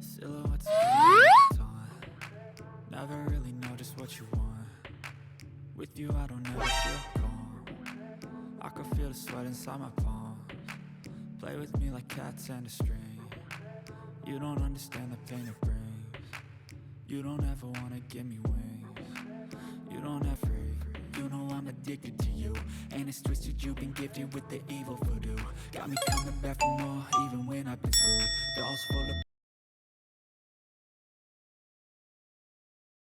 Silhouettes of you on. Never really know just what you want. With you I don't ever feel calm. I can feel the sweat inside my palms. Play with me like cats and a string. You don't understand the pain it brings. You don't ever wanna give me wings. You don't ever, you know I'm addicted to you. And it's twisted, you've been gifted with the evil voodoo. Got me coming back for more, even when I've been screwed. Dolls full of